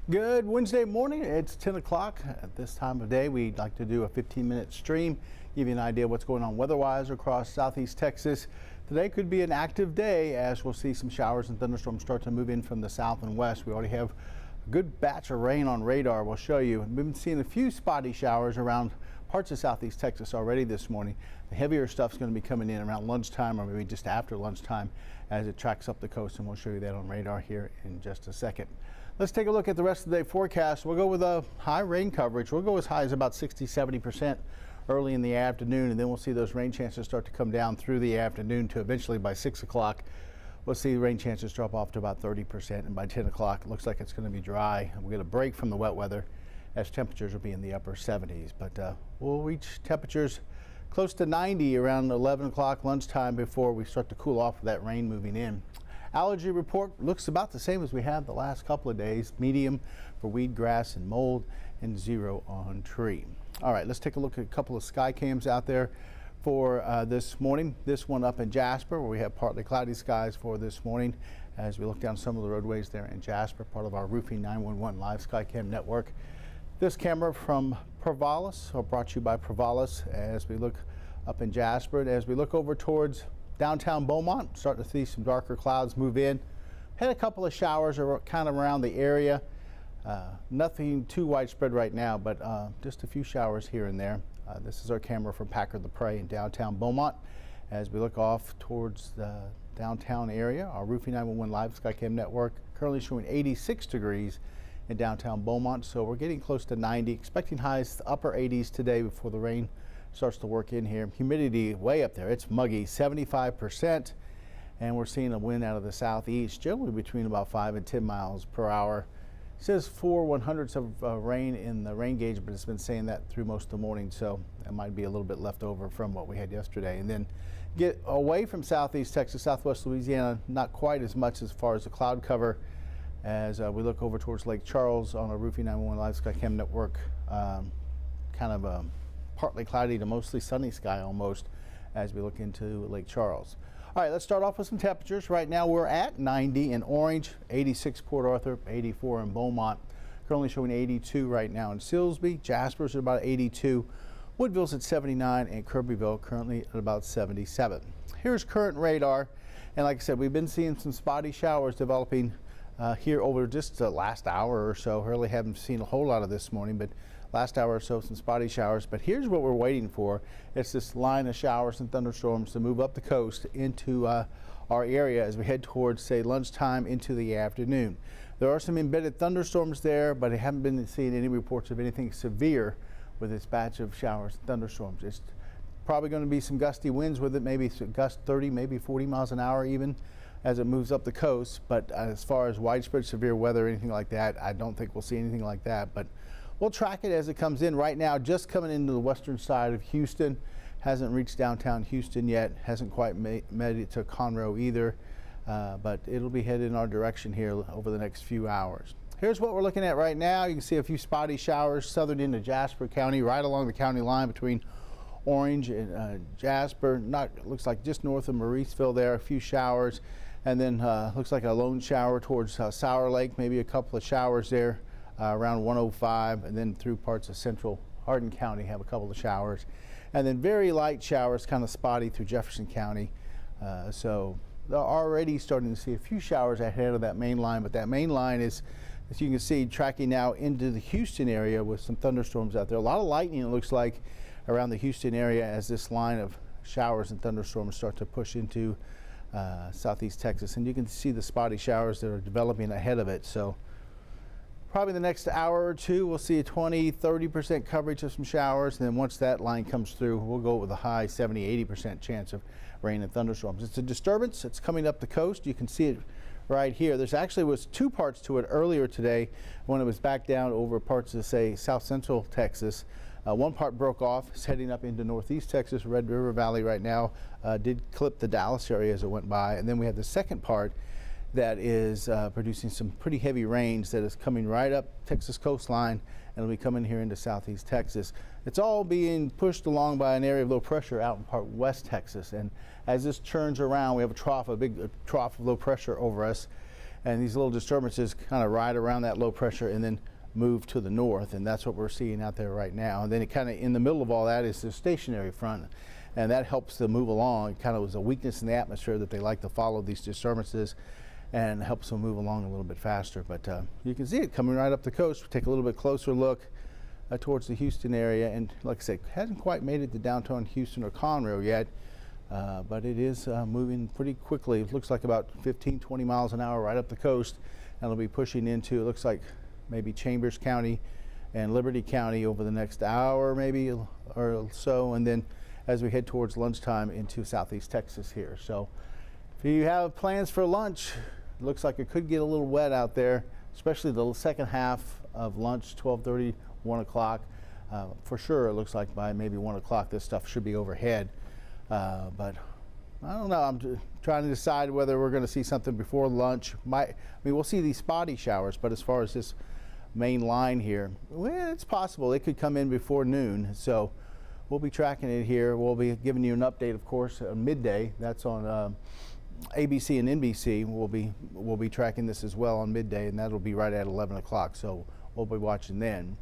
Good Wednesday morning. It's 10 o'clock. At this time of day, we'd like to do a 15-minute stream, give you an idea of what's going on weather-wise across southeast Texas. Today could be an active day as we'll see some showers and thunderstorms start to move in from the south and west. We already have a good batch of rain on radar. We'll show you. We've been seeing a few spotty showers around parts of southeast Texas already this morning. The heavier stuff's going to be coming in around lunchtime or maybe just after lunchtime as it tracks up the coast, and we'll show you that on radar here in just a second. Let's take a look at the rest of the day forecast. We'll go with a high rain coverage. We'll go as high as about 60–70% early in the afternoon, and then we'll see those rain chances start to come down through the afternoon to eventually by 6 o'clock. We'll see rain chances drop off to about 30%, and by 10 o'clock it looks like it's going to be dry. We'll get a break from the wet weather as temperatures will be in the upper 70s, but we'll reach temperatures close to 90 around 11 o'clock lunchtime before we start to cool off with that rain moving in. Allergy report looks about the same as we had the last couple of days, medium for weed, grass, and mold, and 0 on tree. All right, let's take a look at a couple of sky cams out there for this morning. This one up in Jasper, where we have partly cloudy skies for this morning as we look down some of the roadways there in Jasper, part of our Roofing 911 live sky cam network. This camera from Provalis, or brought to you by Provalis, as we look up in Jasper, and as we look over towards downtown Beaumont, starting to see some darker clouds move in. Had a couple of showers kind of around the area. Nothing too widespread right now, but just a few showers here and there. This is our camera from Packard the Prairie in downtown Beaumont. As we look off towards the downtown area, our Roofing 911 live skycam network currently showing 86 degrees in downtown Beaumont, so we're getting close to 90, expecting highs upper 80s today before the rain starts to work in here. Humidity way up there, it's muggy, 75%, and we're seeing a wind out of the southeast, generally between about 5 and 10 miles per hour. It says 4/100ths of rain in the rain gauge, but it's been saying that through most of the morning, so it might be a little bit left over from what we had yesterday. And then get away from southeast Texas, southwest Louisiana, not quite as much as far as the cloud cover as we look over towards Lake Charles on our Roofing 911 live skycam network. Kind of a partly cloudy to mostly sunny sky almost as we look into Lake Charles. All right, let's start off with some temperatures. Right now we're at 90 in Orange, 86 Port Arthur, 84 in Beaumont. Currently showing 82 right now in Silsbee. Jasper's at about 82. Woodville's at 79, and Kirbyville currently at about 77. Here's current radar, and like I said, we've been seeing some spotty showers developing here over just the last hour or so. Really haven't seen a whole lot of this morning, but last hour or so some spotty showers. But here's what we're waiting for. It's this line of showers and thunderstorms to move up the coast into our area as we head towards, say, lunchtime into the afternoon. There are some embedded thunderstorms there, but I haven't been seeing any reports of anything severe with this batch of showers and thunderstorms. It's probably going to be some gusty winds with it, maybe gust 30, maybe 40 miles an hour even, as it moves up the coast. But as far as widespread severe weather or anything like that, I don't think we'll see anything like that. But we'll track it as it comes in. Right now, just coming into the western side of Houston, hasn't reached downtown Houston yet, hasn't quite made it to Conroe either, but it'll be headed in our direction here over the next few hours. Here's what we're looking at right now. You can see a few spotty showers southern into Jasper County, right along the county line between Orange and Jasper. Looks like just north of Mauriceville there, a few showers. And then looks like a lone shower towards Sour Lake, maybe a couple of showers there around 105, and then through parts of central Hardin County have a couple of showers. And then very light showers, kind of spotty through Jefferson County. So they're already starting to see a few showers ahead of that main line, but that main line is, as you can see, tracking now into the Houston area with some thunderstorms out there. A lot of lightning, it looks like, around the Houston area as this line of showers and thunderstorms start to push into southeast Texas, and you can see the spotty showers that are developing ahead of it. So probably the next hour or two we'll see a 20–30% coverage of some showers, and then once that line comes through, we'll go with a high 70–80% chance of rain and thunderstorms. It's a disturbance. It's coming up the coast. You can see it right here. There's actually was two parts to it earlier today when it was back down over parts of, say, south central Texas. One part broke off. It's heading up into northeast Texas, Red River Valley right now. Did clip the Dallas area as it went by. And then we have the second part that is producing some pretty heavy rains that is coming right up Texas coastline, and it'll be coming here into southeast Texas. It's all being pushed along by an area of low pressure out in part west Texas. And as this turns around, we have a big trough of low pressure over us. and these little disturbances kind of ride around that low pressure and then move to the north, and that's what we're seeing out there right now. And then it kind of in the middle of all that is the stationary front, and that helps them move along. It kind of was a weakness in the atmosphere that they like to follow these disturbances and helps them move along a little bit faster. But you can see it coming right up the coast. We take a little bit closer look towards the Houston area, and like I said, hasn't quite made it to downtown Houston or Conroe yet, but it is moving pretty quickly. It looks like about 15-20 miles an hour right up the coast, and it'll be pushing into, it looks like maybe Chambers County and Liberty County over the next hour maybe or so, and then as we head towards lunchtime into southeast Texas here. So if you have plans for lunch, it looks like it could get a little wet out there, especially the second half of lunch, 12:30, 1 o'clock. For sure, it looks like by maybe 1 o'clock this stuff should be overhead. But I don't know. I'm trying to decide whether we're going to see something before lunch. I mean, we'll see these spotty showers, but as far as this main line here, well, it's possible it could come in before noon. So we'll be tracking it here. We'll be giving you an update, of course, at midday. That's on ABC and NBC. We'll be tracking this as well on midday, and that'll be right at 11 o'clock. So we'll be watching then.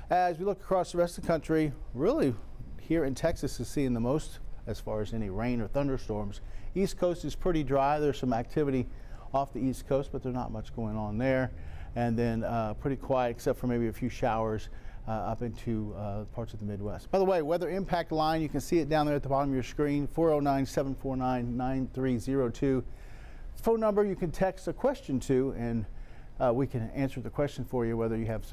As we look across the rest of the country, really here in Texas is seeing the most as far as any rain or thunderstorms. East Coast is pretty dry. There's some activity off the East Coast, but there's not much going on there. And then pretty quiet except for maybe a few showers up into parts of the Midwest. By the way, weather impact line, you can see it down there at the bottom of your screen, 409-749-9302. Phone number you can text a question to, and we can answer the question for you, whether you have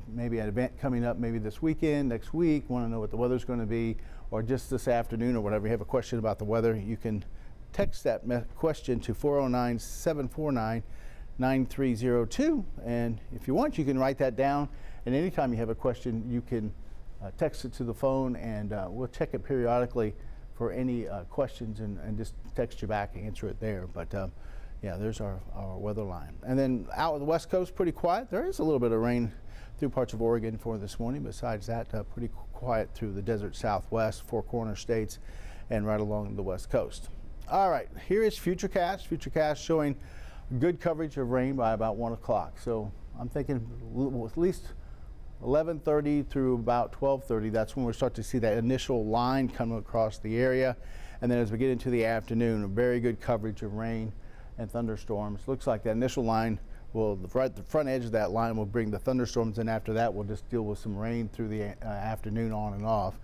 maybe an event coming up maybe this weekend, next week, want to know what the weather's going to be, or just this afternoon or whatever. You have a question about the weather, you can text that question to 409-749-9302. And if you want, you can write that down. And anytime you have a question, you can text it to the phone, and we'll check it periodically for any questions and just text you back and answer it there. But yeah, there's our weather line. And then out on the West Coast, pretty quiet. There is a little bit of rain through parts of Oregon for this morning. Besides that, pretty quiet through the desert Southwest, Four Corner states, and right along the West Coast. All right, here is Futurecast. Futurecast showing good coverage of rain by about 1 o'clock. So I'm thinking at least 11:30 through about 12:30. That's when we start to see that initial line come across the area. And then as we get into the afternoon, a very good coverage of rain and thunderstorms. Looks like that initial line will, the front edge of that line will bring the thunderstorms, and after that we'll just deal with some rain through the afternoon on and off.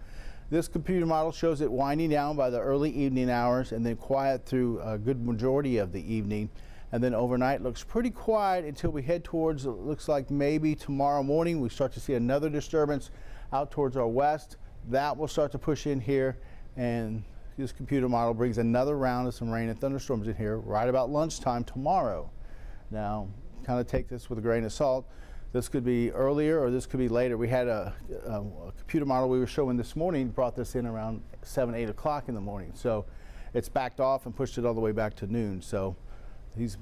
This computer model shows it winding down by the early evening hours and then quiet through a good majority of the evening. And then overnight looks pretty quiet until we head towards, it looks like maybe tomorrow morning we start to see another disturbance out towards our west. That will start to push in here, and this computer model brings another round of some rain and thunderstorms in here right about lunchtime tomorrow. Now, kind of take this with a grain of salt. This could be earlier or this could be later. We had a computer model we were showing this morning, brought this in around 7, 8 o'clock in the morning. So it's backed off and pushed it all the way back to noon. So these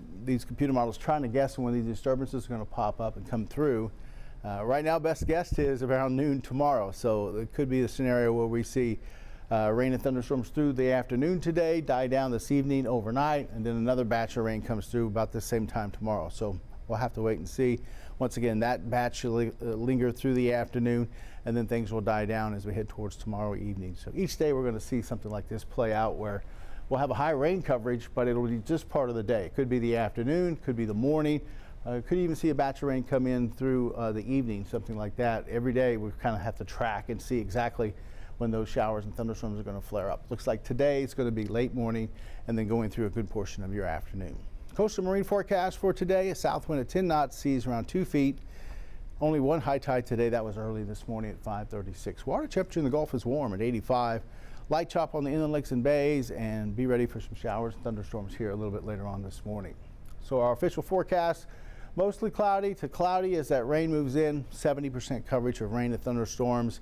computer models trying to guess when these disturbances are going to pop up and come through. Right now, best guess is around noon tomorrow. So it could be a scenario where we see rain and thunderstorms through the afternoon today, die down this evening overnight, and then another batch of rain comes through about the same time tomorrow. So we'll have to wait and see. Once again, that batch will linger through the afternoon, and then things will die down as we head towards tomorrow evening. So each day we're going to see something like this play out, where we'll have a high rain coverage, but it'll be just part of the day. It could be the afternoon, could be the morning, could even see a batch of rain come in through the evening, something like that. Every day we kind of have to track and see exactly when those showers and thunderstorms are going to flare up. Looks like today it's going to be late morning and then going through a good portion of your afternoon. Coastal marine forecast for today: a south wind at 10 knots, seas around 2 feet. Only one high tide today. That was early this morning at 5:36. Water temperature in the Gulf is warm at 85. Light chop on the inland lakes and bays, and be ready for some showers and thunderstorms here a little bit later on this morning. So our official forecast: mostly cloudy to cloudy as that rain moves in. 70% coverage of rain and thunderstorms.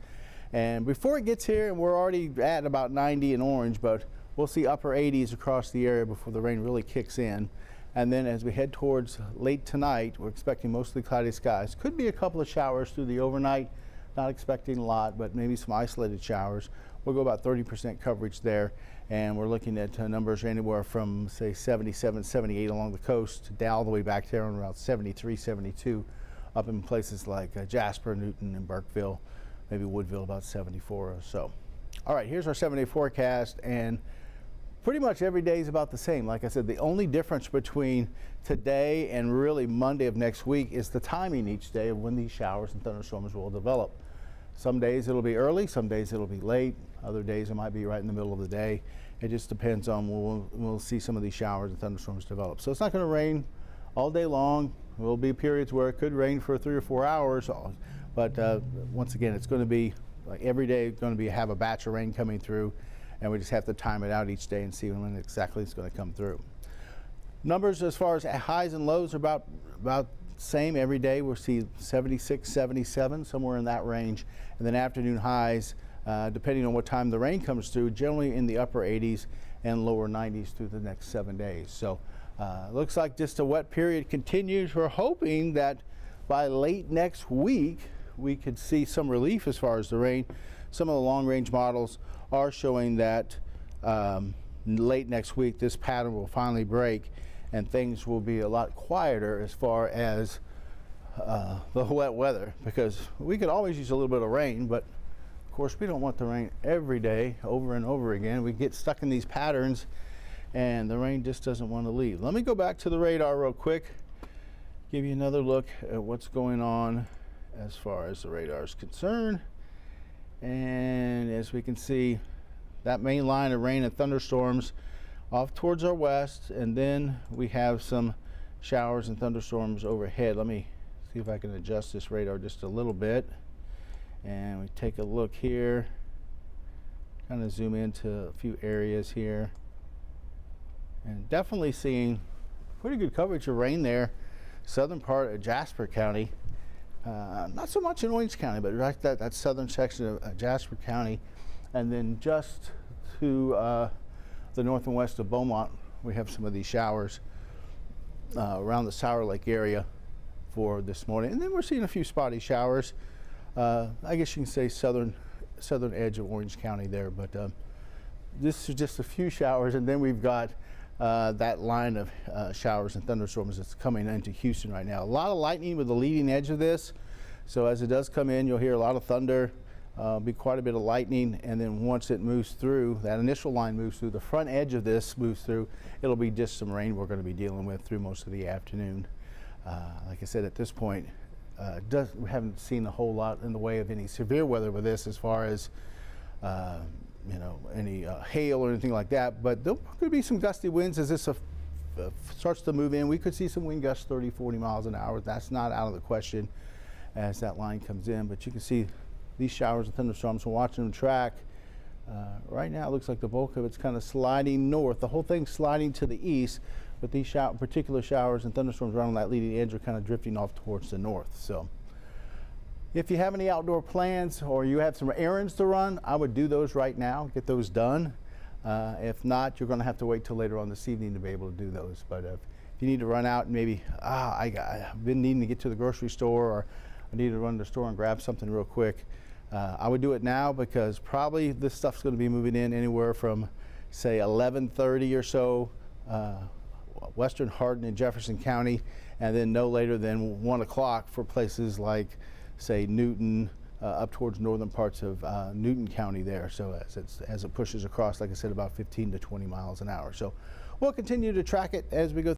And before it gets here, and we're already at about 90 in orange, but we'll see upper 80s across the area before the rain really kicks in. And then as we head towards late tonight, we're expecting mostly cloudy skies. Could be a couple of showers through the overnight. Not expecting a lot, but maybe some isolated showers. we'll go about 30% coverage there, and we're looking at numbers anywhere from say 77, 78 along the coast down all the way back there on around 73, 72 up in places like Jasper, Newton, and Burkeville, maybe Woodville about 74 or so. All right, here's our 7-day forecast, and pretty much every day is about the same. Like I said, the only difference between today and really Monday of next week is the timing each day of when these showers and thunderstorms will develop. Some days it'll be early, some days it'll be late, other days it might be right in the middle of the day. It just depends on when we'll see some of these showers and thunderstorms develop. So it's not going to rain all day long. There will be periods where it could rain for 3 or 4 hours, but once again, it's going to be like every day going to be have a batch of rain coming through, and we just have to time it out each day and see when exactly it's going to come through. Numbers as far as highs and lows are about same every day. We'll see 76, 77, somewhere in that range, and then afternoon highs, depending on what time the rain comes through, generally in the upper 80s and lower 90s through the next 7 days. So looks like just a wet period continues. We're hoping that by late next week we could see some relief as far as the rain. Some of the long-range models are showing that late next week this pattern will finally break and things will be a lot quieter as far as the wet weather, because we could always use a little bit of rain, but of course we don't want the rain every day over and over again. We get stuck in these patterns and the rain just doesn't want to leave. Let me go back to the radar real quick, give you another look at what's going on as far as the radar is concerned. And as we can see, that main line of rain and thunderstorms off towards our west, and then we have some showers and thunderstorms overhead. Let me see if I can adjust this radar just a little bit, and we take a look here, kind of zoom into a few areas here, and definitely seeing pretty good coverage of rain there, southern part of Jasper County. Not so much in Orange County, but right that southern section of Jasper County, and then just to the north and west of Beaumont, we have some of these showers around the Sour Lake area for this morning, and then we're seeing a few spotty showers. I guess you can say southern edge of Orange County there, but this is just a few showers, and then we've got that line of showers and thunderstorms that's coming into Houston right now. A lot of lightning with the leading edge of this, so as it does come in, you'll hear a lot of thunder, be quite a bit of lightning, and then once it moves through, that initial line moves through, the front edge of this moves through, it'll be just some rain we're going to be dealing with through most of the afternoon. Like I said, at this point, we haven't seen a whole lot in the way of any severe weather with this as far as you know, any hail or anything like that, but there could be some gusty winds as this starts to move in. We could see some wind gusts 30, 40 miles an hour. That's not out of the question as that line comes in, but you can see these showers and thunderstorms. We're watching them track. Right now it looks like the bulk of it's kind of sliding north. The whole thing's sliding to the east, but these particular showers and thunderstorms around that leading edge are kind of drifting off towards the north. So if you have any outdoor plans or you have some errands to run, I would do those right now, get those done. If not, you're going to have to wait till later on this evening to be able to do those. But if you need to run out and maybe, I've been needing to get to the grocery store, or I need to run to the store and grab something real quick, I would do it now, because probably this stuff's going to be moving in anywhere from, say, 11:30 or so, western Hardin and Jefferson County, and then no later than 1 o'clock for places like, say, Newton, up towards northern parts of Newton County there. So as it pushes across, like I said, about 15 to 20 miles an hour. So we'll continue to track it as we go